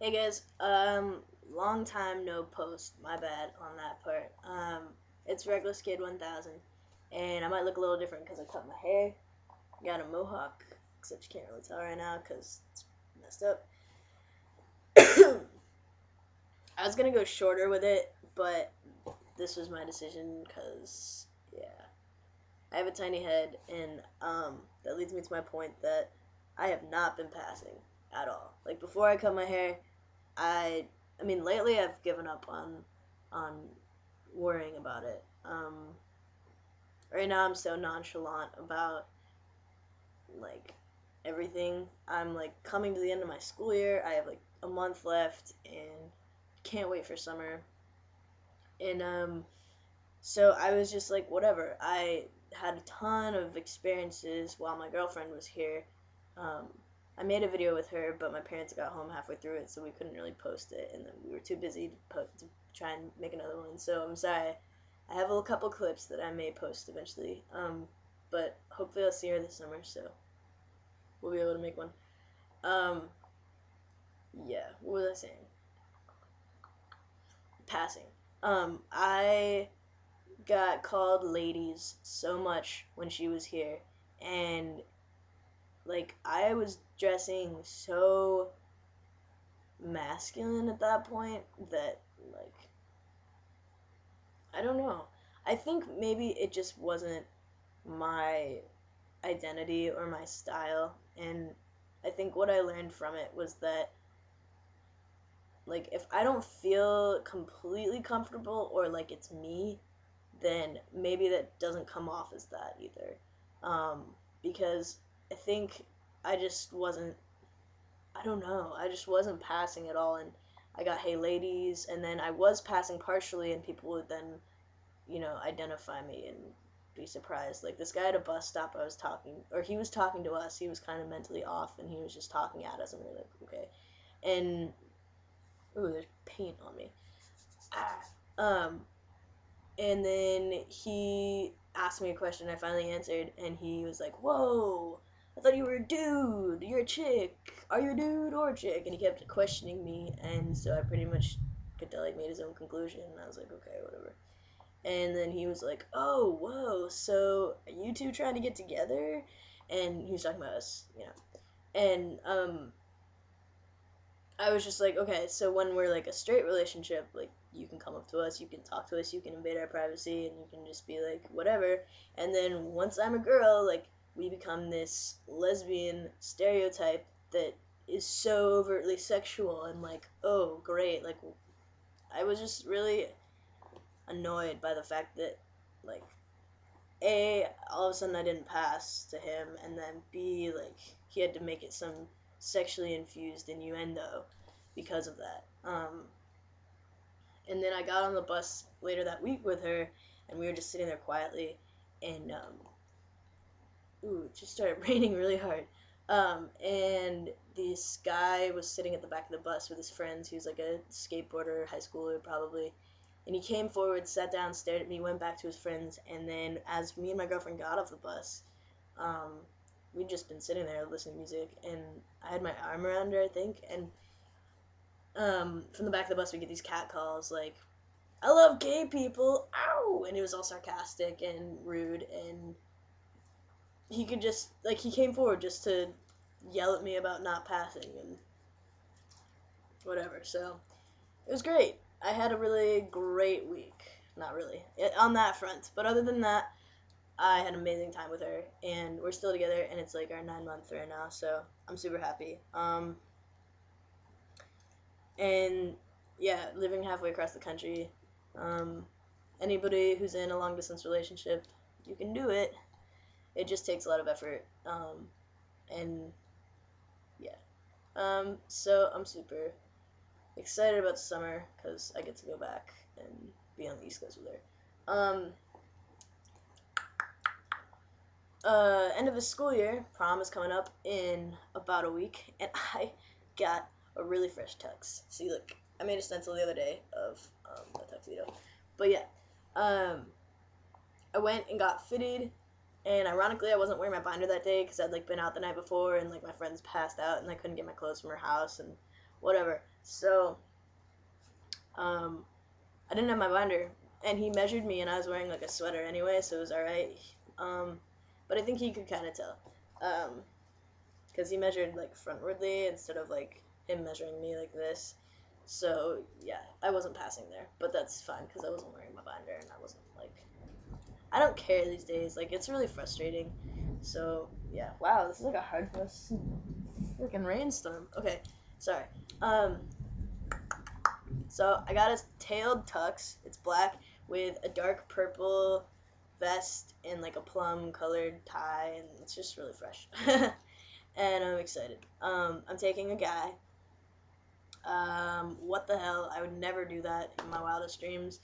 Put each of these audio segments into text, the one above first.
Hey guys, long time no post. My bad on that part. It's Reckless Kid 1000, and I might look a little different because I cut my hair, got a mohawk, except you can't really tell right now because it's messed up. I was gonna go shorter with it, but this was my decision because yeah, I have a tiny head, and that leads me to my point that I have not been passing at all. Like before I cut my hair, I I mean lately I've given up on worrying about it. Right now I'm so nonchalant about like everything. I'm like coming to the end of my school year. I have like a month left and can't wait for summer. And so I was just like whatever. I had a ton of experiences while my girlfriend was here. Um, I made a video with her, but my parents got home halfway through it, so we couldn't really post it, and then we were too busy to try and make another one. So I'm sorry. I have a couple clips that I may post eventually, but hopefully I'll see her this summer, so we'll be able to make one. Um, yeah, what was I saying? Passing. I got called ladies so much when she was here, and like I was dressing so masculine at that point that like I don't know. I think maybe it just wasn't my identity or my style, and I think what I learned from it was that like if I don't feel completely comfortable or like it's me, then maybe that doesn't come off as that either. Um, because I think I just wasn't I don't know. I just wasn't passing at all, and I got "Hey ladies," and then I was passing partially, and people would then, identify me and be surprised. Like this guy at a bus stop, I was talking, or he was talking to us. He was kind of mentally off, and he was just talking at us, and we were like, okay. And ooh, there's paint on me. Ah. And then he asked me a question. I finally answered, and he was like, "Whoa, I thought you were a dude. You're a chick. Are you a dude or a chick?" And he kept questioning me, and so I pretty much could tell he made his own conclusion. And I was like, "Okay, whatever." And then he was like, "Oh, whoa. So are you two trying to get together?" And he was talking about us, And I was just like, okay, so when we're like a straight relationship, like you can come up to us, you can talk to us, you can invade our privacy, and you can just be like whatever. And then once I'm a girl, like we become this lesbian stereotype that is so overtly sexual and like, oh great, like I was just really annoyed by the fact that like a all of a sudden I didn't pass to him, and then B like he had to make it some sexually infused innuendo because of that. And then I got on the bus later that week with her, and we were just sitting there quietly, and ooh, it just started raining really hard. And this guy was sitting at the back of the bus with his friends. He was like a skateboarder, high schooler probably. And he came forward, sat down, stared at me, went back to his friends, and then as me and my girlfriend got off the bus, um, we'd just been sitting there listening to music, and I had my arm around her, I think, and from the back of the bus we get these cat calls like, "I love gay people, ow!" And it was all sarcastic and rude, and he could just like he came forward just to yell at me about not passing and whatever. So it was great. I had a really great week. Not really on that front, but other than that, I had an amazing time with her, and we're still together, and it's like our 9 month right now, so I'm super happy. And yeah, living halfway across the country. Um, Anybody who's in a long distance relationship, you can do it. It just takes a lot of effort. And yeah. So I'm super excited about the summer because I get to go back and be on the East Coast with her. End of the school year, prom is coming up in about a week, and I got a really fresh tux. See, look, I made a stencil the other day of a tuxedo, but yeah, um, I went and got fitted, and ironically, I wasn't wearing my binder that day because I'd like been out the night before, and like my friends passed out, and I couldn't get my clothes from her house, and whatever. So, I didn't have my binder, and he measured me, and I was wearing like a sweater anyway, so it was alright. But I think he could kind of tell, because he measured like frontwardly instead of like him measuring me like this. So yeah, I wasn't passing there, but that's fine because I wasn't wearing my binder, and I wasn't like, I don't care these days. Like, it's really frustrating. So yeah, wow, this is like a hard freaking rainstorm. Okay, sorry. Um, so I got a tailed tux. It's black with a dark purple vest and like a plum colored tie, and it's just really fresh. And I'm excited. I'm taking a guy. What the hell? I would never do that in my wildest dreams.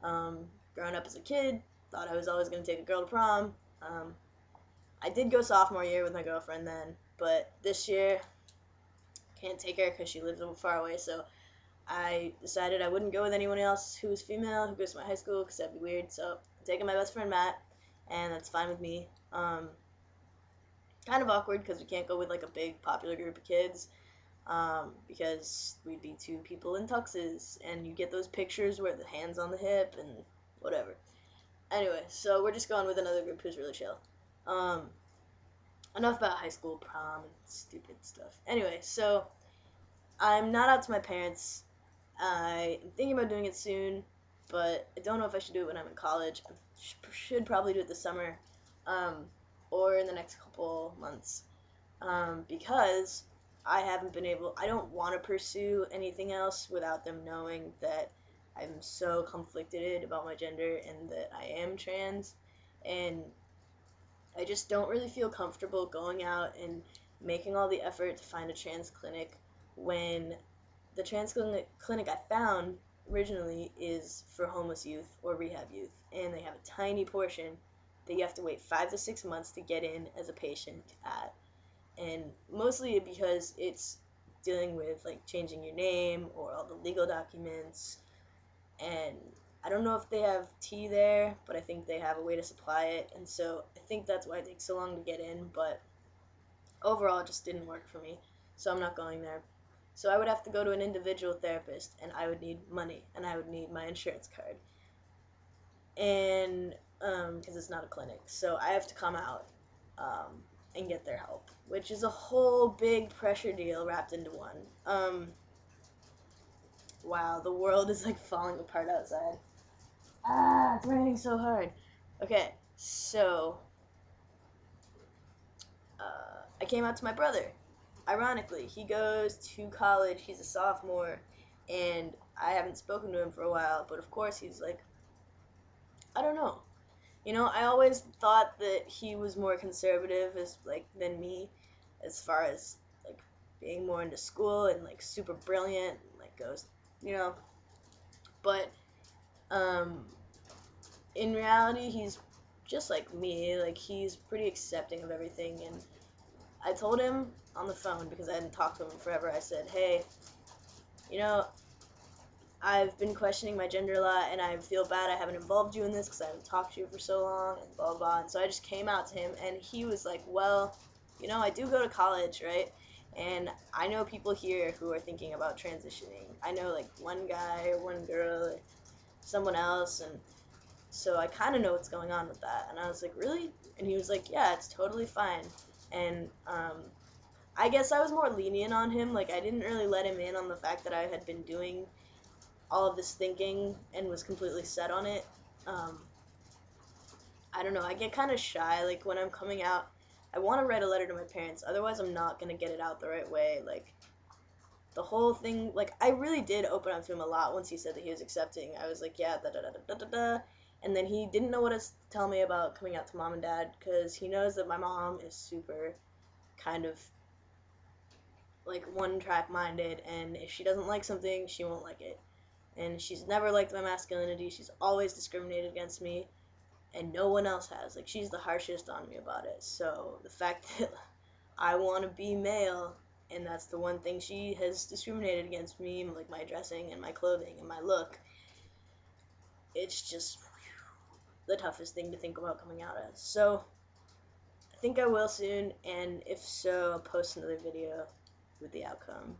Growing up as a kid, thought I was always going to take a girl to prom. I did go sophomore year with my girlfriend then, but this year, can't take her because she lives a little far away, so I decided I wouldn't go with anyone else who was female, who goes to my high school, because that'd be weird. So I'm taking my best friend Matt, and that's fine with me. Kind of awkward because we can't go with like a big popular group of kids, because we'd be two people in tuxes, and you get those pictures where the hands on the hip and whatever. Anyway, so we're just going with another group who's really chill. Enough about high school prom and stupid stuff. Anyway, so I'm not out to my parents. I'm thinking about doing it soon, but I don't know if I should do it when I'm in college. I should probably do it this summer, or in the next couple months, because I don't want to pursue anything else without them knowing that I'm so conflicted about my gender and that I am trans, and I just don't really feel comfortable going out and making all the effort to find a trans clinic when the trans clinic I found originally is for homeless youth or rehab youth, and they have a tiny portion that you have to wait 5 to 6 months to get in as a patient at, and mostly because it's dealing with like changing your name or all the legal documents, and I don't know if they have tea there, but I think they have a way to supply it, and so I think that's why it takes so long to get in, but overall it just didn't work for me, so I'm not going there. So I would have to go to an individual therapist, and I would need money, and I would need my insurance card, and because it's not a clinic, so I have to come out, and get their help, which is a whole big pressure deal wrapped into one. Wow, the world is like falling apart outside. Ah, it's raining so hard. Okay, so I came out to my brother. Ironically, he goes to college. He's a sophomore, and I haven't spoken to him for a while. But of course, he's like, I don't know. You know, I always thought that he was more conservative as like than me, as far as like being more into school and like super brilliant, and, like goes, you know. But um, in reality, he's just like me. Like, he's pretty accepting of everything, and I told him on the phone, because I hadn't talked to him in forever. I said, hey, you know, I've been questioning my gender a lot, and I feel bad I haven't involved you in this because I haven't talked to you for so long, and blah, blah, blah. And so I just came out to him, and he was like, well, you know, I do go to college, right? And I know people here who are thinking about transitioning. I know, like, one guy or one girl or someone else, and so I kind of know what's going on with that. And I was like, really? And he was like, yeah, it's totally fine. And I guess I was more lenient on him. Like, I didn't really let him in on the fact that I had been doing all of this thinking and was completely set on it. Um, I don't know. I get kind of shy. Like, when I'm coming out, I want to write a letter to my parents. Otherwise, I'm not going to get it out the right way. Like, the whole thing, like, I really did open up to him a lot once he said that he was accepting. I was like, yeah, da da da da da da. And then he didn't know what to tell me about coming out to mom and dad, because he knows that my mom is super kind of like one track minded, and if she doesn't like something, she won't like it. And she's never liked my masculinity. She's always discriminated against me, and no one else has. Like, she's the harshest on me about it. So the fact that I want to be male, and that's the one thing she has discriminated against me, like my dressing and my clothing and my look, it's just the toughest thing to think about coming out as. So I think I will soon, and if so, I'll post another video with the outcome.